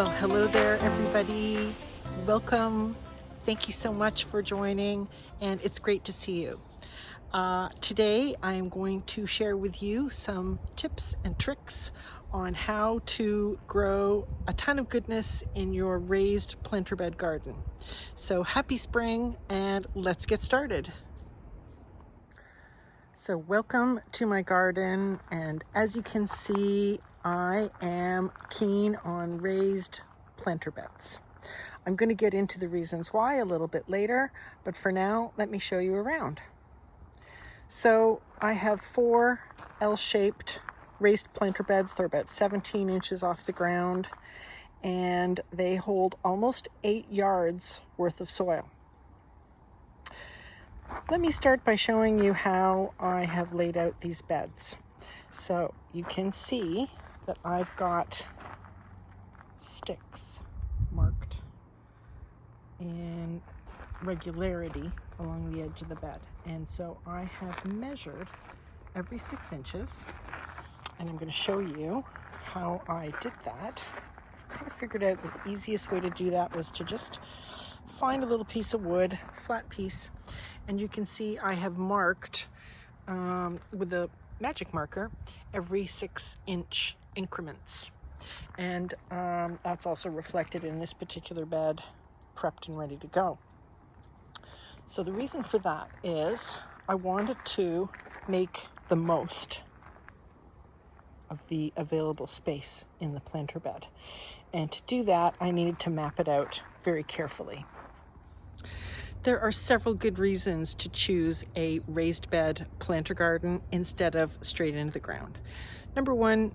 Well, hello there, everybody. Welcome. Thank you so much for joining, and it's great to see you. Today, I am going to share with you some tips and tricks on how to grow a ton of goodness in your raised planter bed garden. So happy spring, and let's get started. So welcome to my garden, and as you can see, I am keen on raised planter beds. I'm going to get into the reasons why a little bit later, but for now, let me show you around. So I have 4 L-shaped raised planter beds. They're about 17 inches off the ground, and they hold almost 8 yards worth of soil. Let me start by showing you how I have laid out these beds. So you can see that I've got sticks marked in regularity along the edge of the bed. And so I have measured every 6 inches, and I'm going to show you how I did that. I've kind of figured out that the easiest way to do that was to just find a little piece of wood, flat piece, and you can see I have marked with a magic marker every 6-inch increments. And that's also reflected in this particular bed, prepped and ready to go. So the reason for that is I wanted to make the most of the available space in the planter bed. And to do that, I needed to map it out very carefully. There are several good reasons to choose a raised bed planter garden instead of straight into the ground. Number one,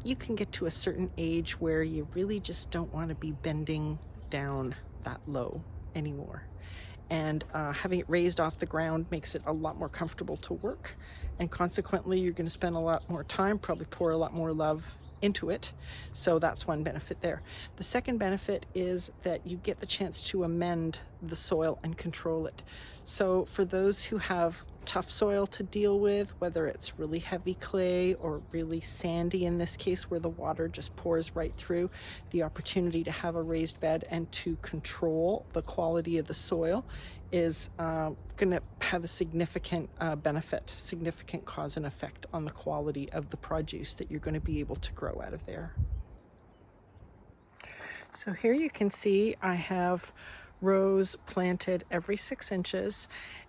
you can get to a certain age where you really just don't want to be bending down that low anymore. And having it raised off the ground makes it a lot more comfortable to work. And consequently, you're going to spend a lot more time, probably pour a lot more love into it. So that's one benefit there. The second benefit is that you get the chance to amend the soil and control it. So for those who have tough soil to deal with, whether it's really heavy clay or really sandy in this case where the water just pours right through, the opportunity to have a raised bed and to control the quality of the soil is going to have a significant benefit, significant cause and effect on the quality of the produce that you're going to be able to grow out of there. So here you can see I have rows planted every 6 inches,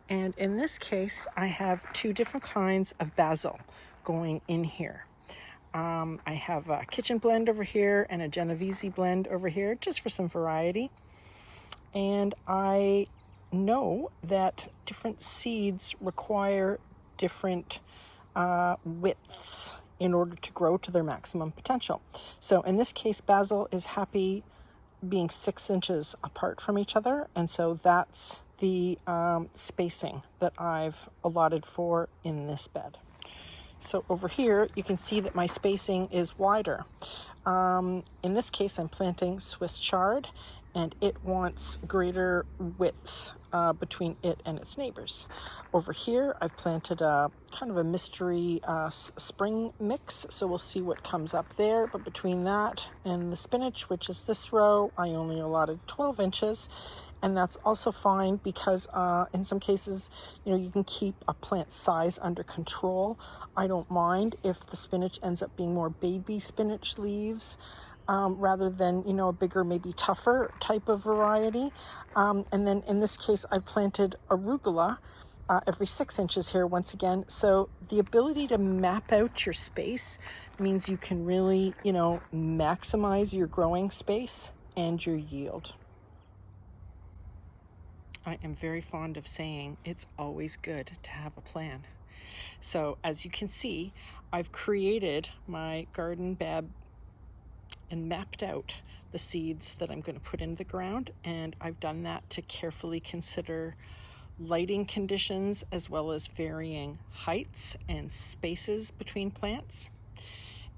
and in this case I have 2 different kinds of basil going in here. I have a kitchen blend over here and a Genovese blend over here, just for some variety. And I know that different seeds require different widths in order to grow to their maximum potential. So in this case, basil is happy being 6 inches apart from each other, and so that's the spacing that I've allotted for in this bed. So over here, you can see that my spacing is wider. In this case, I'm planting Swiss chard, and it wants greater width between it and its neighbors. Over here, I've planted a kind of a mystery spring mix, so we'll see what comes up there. But between that and the spinach, which is this row, I only allotted 12 inches. And that's also fine because in some cases, you can keep a plant size under control. I don't mind if the spinach ends up being more baby spinach leaves rather than, a bigger, maybe tougher type of variety. And then in this case, I've planted arugula every 6 inches here once again. So the ability to map out your space means you can really, maximize your growing space and your yield. I am very fond of saying it's always good to have a plan. So as you can see, I've created my garden bed and mapped out the seeds that I'm going to put in the ground, and I've done that to carefully consider lighting conditions as well as varying heights and spaces between plants.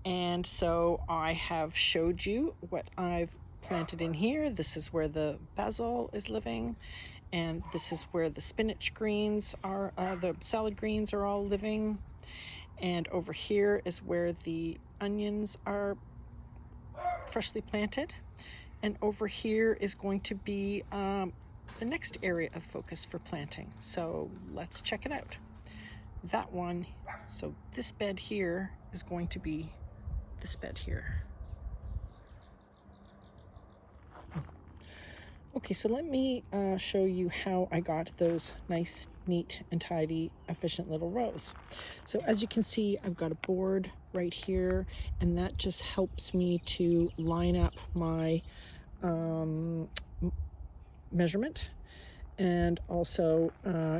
And so I have showed you what I've planted in here. This is where the basil is living, and this is where the spinach greens are, the salad greens are all living. And over here is where the onions are freshly planted. And over here is going to be the next area of focus for planting. So let's check it out. That one, so this bed here is going to be this bed here. Okay, so let me show you how I got those nice, neat, and tidy, efficient little rows. So as you can see, I've got a board right here, and that just helps me to line up my measurement and also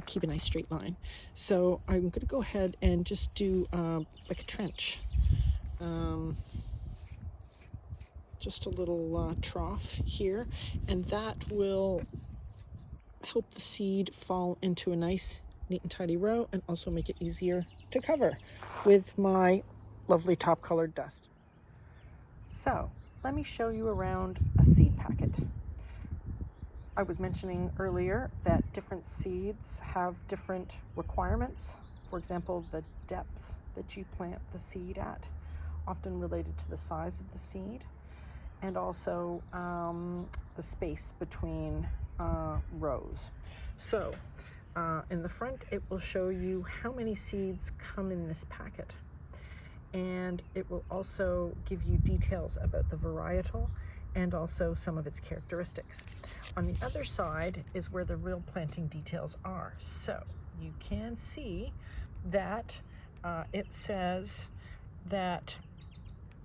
keep a nice straight line. So I'm going to go ahead and just do like a trench. Just a little trough here, and that will help the seed fall into a nice, neat and tidy row, and also make it easier to cover with my lovely top colored dust. So let me show you around a seed packet. I was mentioning earlier that different seeds have different requirements. For example, the depth that you plant the seed at, often related to the size of the seed, and also the space between rows. So in the front, it will show you how many seeds come in this packet, and it will also give you details about the varietal and also some of its characteristics. On the other side is where the real planting details are. So you can see that it says that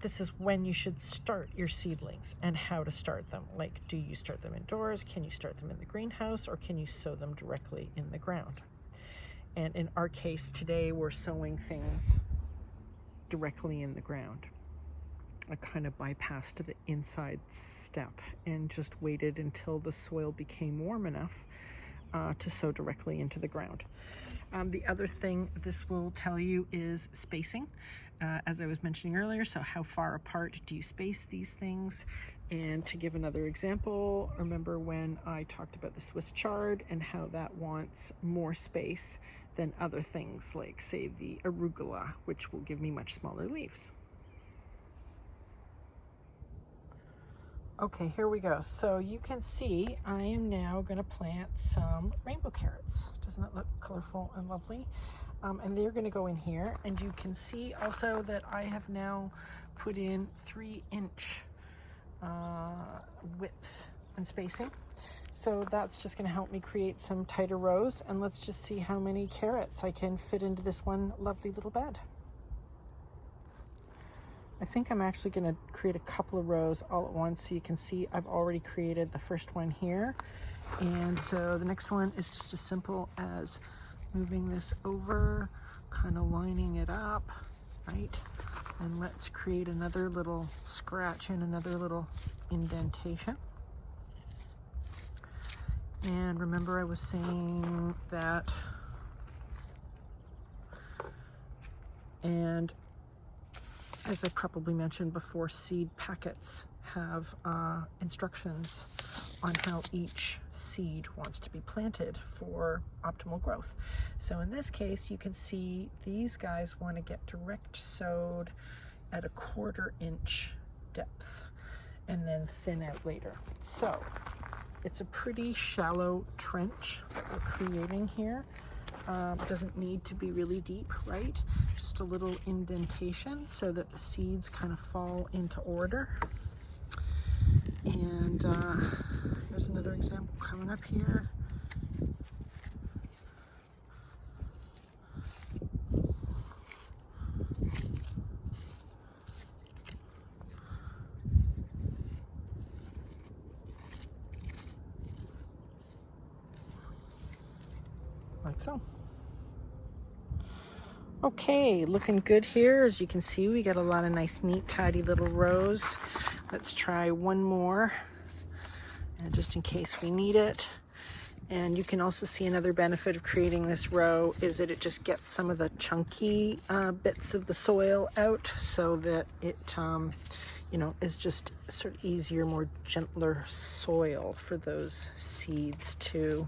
this is when you should start your seedlings and how to start them. Like, do you start them indoors? Can you start them in the greenhouse, or can you sow them directly in the ground? And in our case today, we're sowing things directly in the ground. I kind of bypassed the inside step and just waited until the soil became warm enough to sow directly into the ground. The other thing this will tell you is spacing, as I was mentioning earlier. So how far apart do you space these things? And to give another example, remember when I talked about the Swiss chard and how that wants more space than other things, like say the arugula, which will give me much smaller leaves. Okay, here we go. So you can see I am now going to plant some rainbow carrots. Doesn't that look colorful and lovely? And they're going to go in here. And you can see also that I have now put in 3-inch width and spacing. So that's just going to help me create some tighter rows. And let's just see how many carrots I can fit into this one lovely little bed. I think I'm actually going to create a couple of rows all at once, so you can see I've already created the first one here. And so the next one is just as simple as moving this over, kind of lining it up, right? And let's create another little scratch and another little indentation. And remember I was saying that, and as I probably mentioned before, seed packets have instructions on how each seed wants to be planted for optimal growth. So in this case, you can see these guys want to get direct sowed at a 1/4 inch depth and then thin out later. So it's a pretty shallow trench that we're creating here. Doesn't need to be really deep, right? Just a little indentation so that the seeds kind of fall into order. And here's another example coming up here. Like so. Okay, looking good here. As you can see, we got a lot of nice, neat, tidy little rows. Let's try one more, just in case we need it. And you can also see another benefit of creating this row is that it just gets some of the chunky bits of the soil out, so that it, you know, is just sort of easier, more gentler soil for those seeds to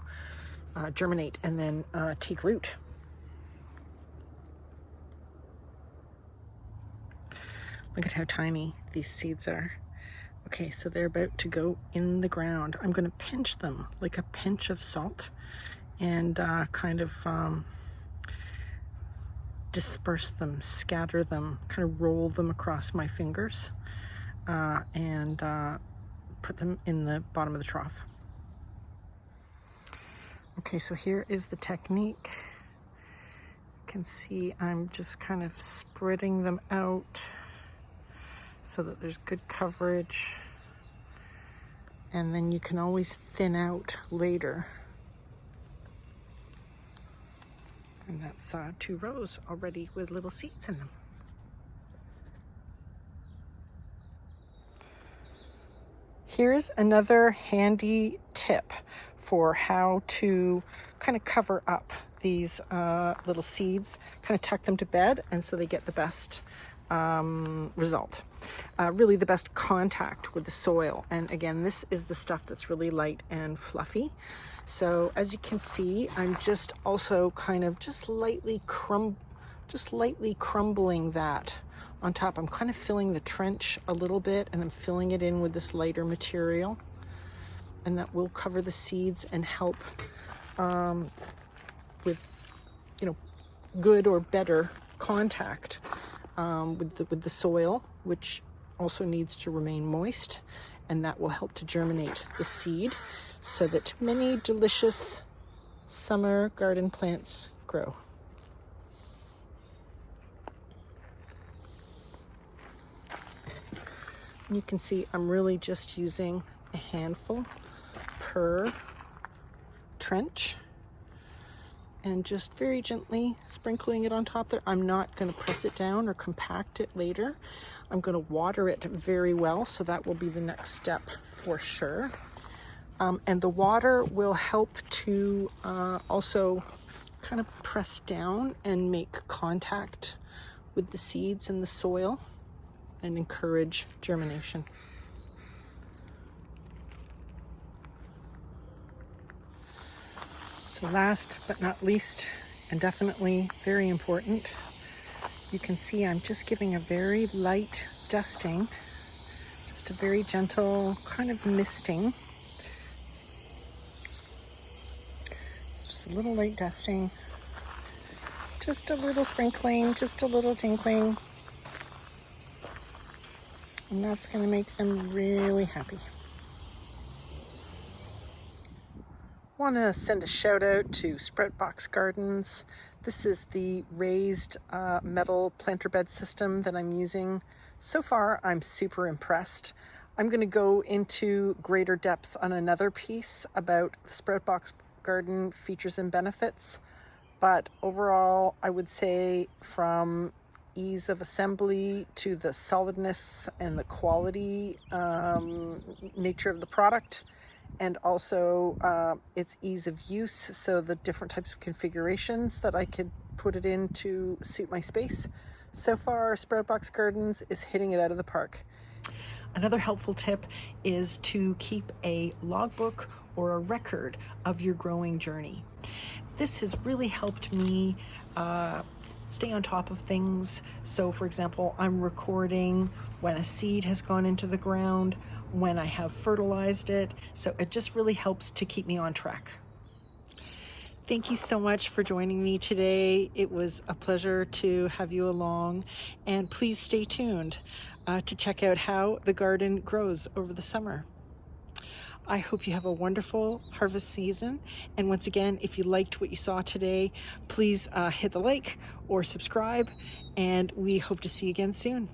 germinate and then take root. Look at how tiny these seeds are. Okay, so they're about to go in the ground. I'm going to pinch them like a pinch of salt and kind of disperse them, scatter them, kind of roll them across my fingers and put them in the bottom of the trough. Okay, so here is the technique. You can see I'm just kind of spreading them out so that there's good coverage. And then you can always thin out later. And that's 2 rows already with little seeds in them. Here's another handy tip for how to kind of cover up these little seeds, kind of tuck them to bed, and so they get the best result. Really the best contact with the soil. And again, this is the stuff that's really light and fluffy. So as you can see, I'm just also kind of just lightly crumbling that on top. I'm kind of filling the trench a little bit, and I'm filling it in with this lighter material, and that will cover the seeds and help with, you know, good or better contact with the soil, which also needs to remain moist, and that will help to germinate the seed so that many delicious summer garden plants grow. You can see I'm really just using a handful per trench and just very gently sprinkling it on top there. I'm not going to press it down or compact it later. I'm going to water it very well, so that will be the next step for sure. And the water will help to also kind of press down and make contact with the seeds and the soil and encourage germination. So last but not least, and definitely very important, you can see I'm just giving a very light dusting, just a very gentle kind of misting. Just a little light dusting, just a little sprinkling, just a little tinkling. And that's going to make them really happy. Want to send a shout out to Sproutbox Gardens. This is the raised metal planter bed system that I'm using. So far, I'm super impressed. I'm going to go into greater depth on another piece about the Sproutbox Garden features and benefits. But overall, I would say from ease of assembly to the solidness and the quality nature of the product, and also its ease of use, so the different types of configurations that I could put it in to suit my space. So far, Sproutbox Gardens is hitting it out of the park. Another helpful tip is to keep a logbook or a record of your growing journey. This has really helped me stay on top of things. So for example, I'm recording when a seed has gone into the ground, when I have fertilized it. So it just really helps to keep me on track. Thank you so much for joining me today. It was a pleasure to have you along, and please stay tuned to check out how the garden grows over the summer. I hope you have a wonderful harvest season. And once again, if you liked what you saw today, please hit the like or subscribe, and we hope to see you again soon.